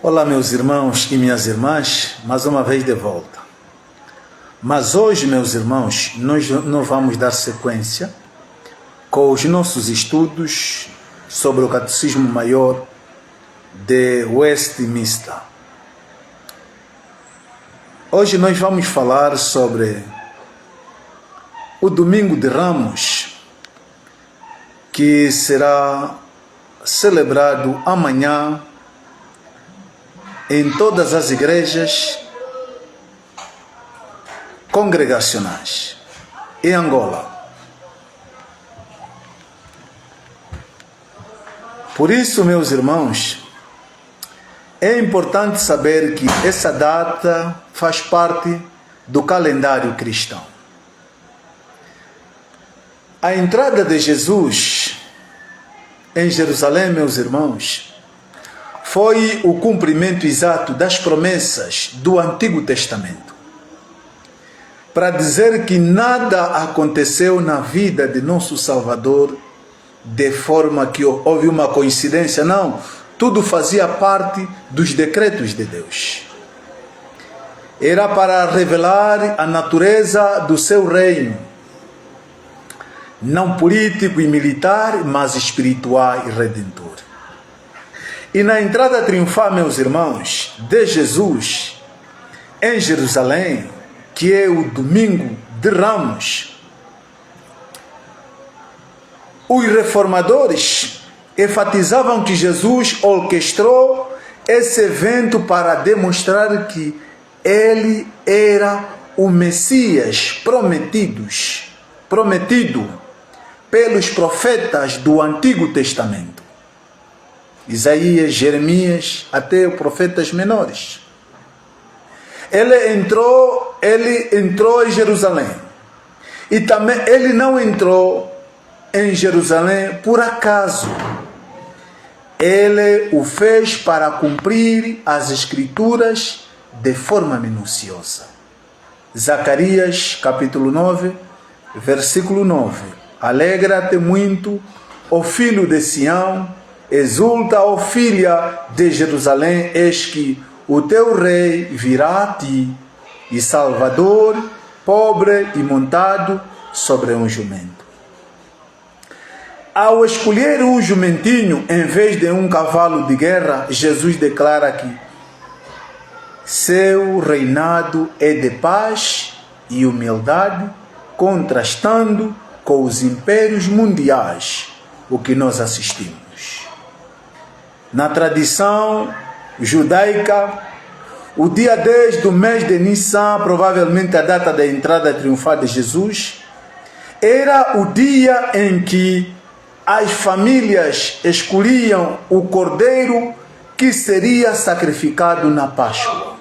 Olá, meus irmãos e minhas irmãs, mais uma vez de volta. Mas hoje, meus irmãos, nós não vamos dar sequência com os nossos estudos sobre o Catecismo Maior de Westminster. Hoje nós vamos falar sobre o Domingo de Ramos, que será celebrado amanhã em todas as igrejas congregacionais em Angola. Por isso, meus irmãos, é importante saber que essa data faz parte do calendário cristão. A entrada de Jesus em Jerusalém, meus irmãos, foi o cumprimento exato das promessas do Antigo Testamento, para dizer que nada aconteceu na vida de nosso Salvador de forma que houve uma coincidência, não. Tudo fazia parte dos decretos de Deus. Era para revelar a natureza do seu reino, não político e militar, mas espiritual e redentor. E na entrada triunfal, meus irmãos, de Jesus em Jerusalém, que é o Domingo de Ramos, os reformadores enfatizavam que Jesus orquestrou esse evento para demonstrar que ele era o Messias prometido pelos profetas do Antigo Testamento. Isaías, Jeremias, até os profetas menores. Ele entrou em Jerusalém. E também ele não entrou em Jerusalém por acaso. Ele o fez para cumprir as Escrituras de forma minuciosa. Zacarias, capítulo 9, versículo 9. Alegra-te muito, ó filho de Sião, exulta, ó filha de Jerusalém, eis que o teu rei virá a ti, e Salvador, pobre e montado sobre um jumento. Ao escolher um jumentinho em vez de um cavalo de guerra, Jesus declara que seu reinado é de paz e humildade, contrastando com os impérios mundiais, o que nós assistimos. Na tradição judaica, o dia 10 do mês de Nissan, provavelmente a data da entrada triunfal de Jesus, era o dia em que as famílias escolhiam o cordeiro que seria sacrificado na Páscoa.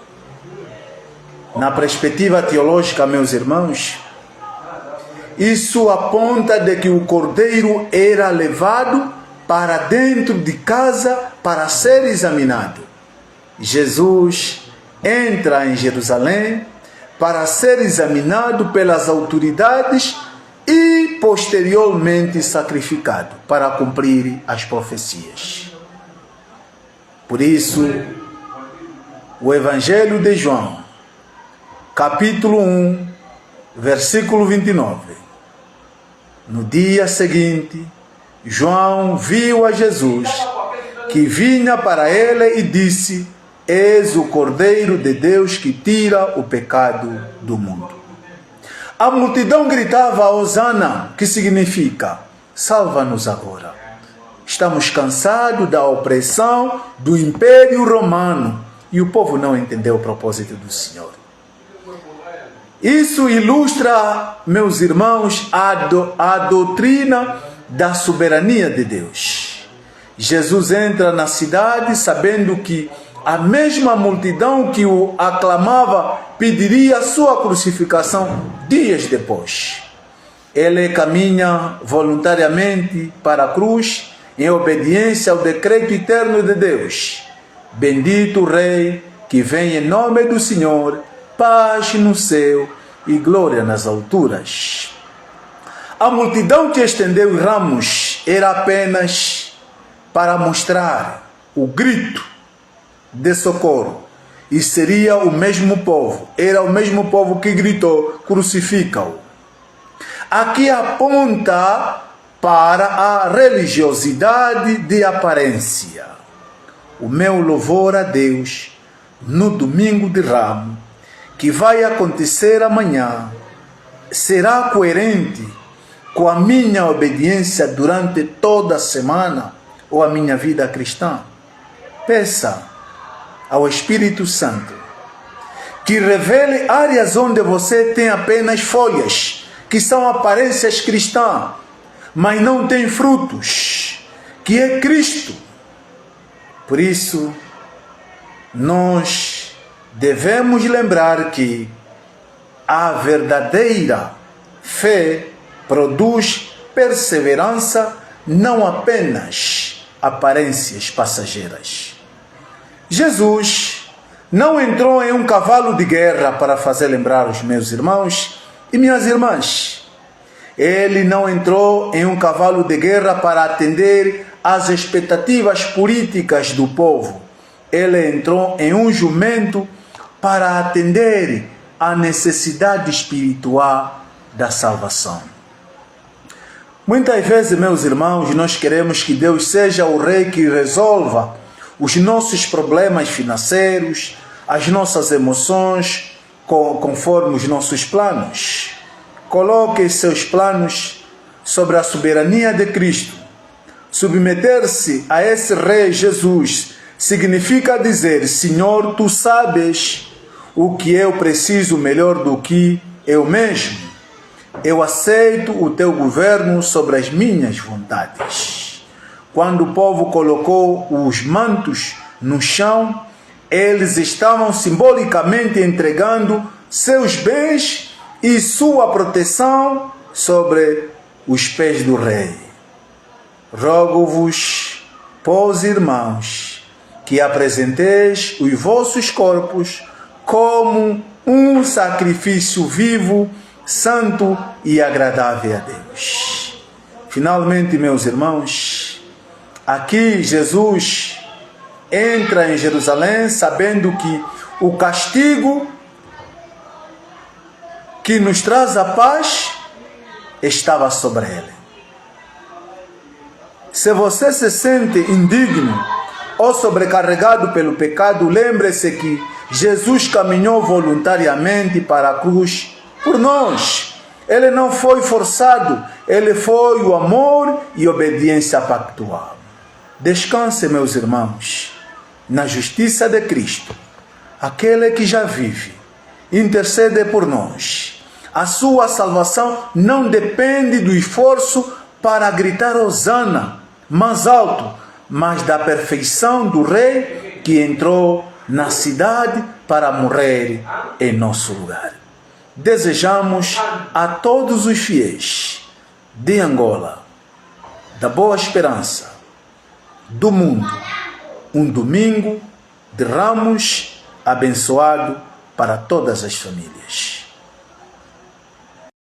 Na perspectiva teológica, meus irmãos, isso aponta de que o cordeiro era levado para dentro de casa para ser examinado. Jesus entra em Jerusalém para ser examinado pelas autoridades e posteriormente sacrificado para cumprir as profecias. Por isso, o Evangelho de João, capítulo 1, versículo 29. No dia seguinte, João viu a Jesus, que vinha para ele e disse: eis o Cordeiro de Deus que tira o pecado do mundo. A multidão gritava Hosana, que significa: salva-nos agora. Estamos cansados da opressão do Império Romano. E o povo não entendeu o propósito do Senhor. Isso ilustra, meus irmãos, a doutrina da soberania de Deus. Jesus entra na cidade sabendo que a mesma multidão que o aclamava pediria sua crucificação dias depois. Ele caminha voluntariamente para a cruz em obediência ao decreto eterno de Deus. Bendito o Rei que vem em nome do Senhor, paz no céu e glória nas alturas. A multidão que estendeu ramos era apenas para mostrar o grito de socorro. E seria o mesmo povo, era o mesmo povo que gritou: crucifica-o. Aqui aponta para a religiosidade de aparência. O meu louvor a Deus no domingo de Ramos, que vai acontecer amanhã, será coerente com a minha obediência durante toda a semana ou a minha vida cristã? Peça ao Espírito Santo que revele áreas onde você tem apenas folhas, que são aparências cristãs, mas não tem frutos, que é Cristo. Por isso, nós devemos lembrar que a verdadeira fé produz perseverança, não apenas aparências passageiras. Jesus não entrou em um cavalo de guerra para fazer lembrar os meus irmãos e minhas irmãs. Ele não entrou em um cavalo de guerra para atender às expectativas políticas do povo. Ele entrou em um jumento para atender à necessidade espiritual da salvação. Muitas vezes, meus irmãos, nós queremos que Deus seja o rei que resolva os nossos problemas financeiros, as nossas emoções, conforme os nossos planos. Coloque seus planos sobre a soberania de Cristo. Submeter-se a esse rei Jesus significa dizer: Senhor, tu sabes o que eu preciso melhor do que eu mesmo. Eu aceito o teu governo sobre as minhas vontades. Quando o povo colocou os mantos no chão, eles estavam simbolicamente entregando seus bens e sua proteção sobre os pés do rei. Rogo-vos, pois, irmãos, que apresenteis os vossos corpos como um sacrifício vivo, santo e agradável a Deus. Finalmente, meus irmãos, aqui Jesus entra em Jerusalém sabendo que o castigo que nos traz a paz estava sobre ele. Se você se sente indigno ou sobrecarregado pelo pecado, lembre-se que Jesus caminhou voluntariamente para a cruz por nós. Ele não foi forçado, ele foi o amor e obediência pactual. Descanse, meus irmãos, na justiça de Cristo. Aquele que já vive, intercede por nós. A sua salvação não depende do esforço para gritar hosana mais alto, mas da perfeição do Rei que entrou na cidade para morrer em nosso lugar. Desejamos a todos os fiéis de Angola, da Boa Esperança, do mundo, um domingo de Ramos abençoado para todas as famílias.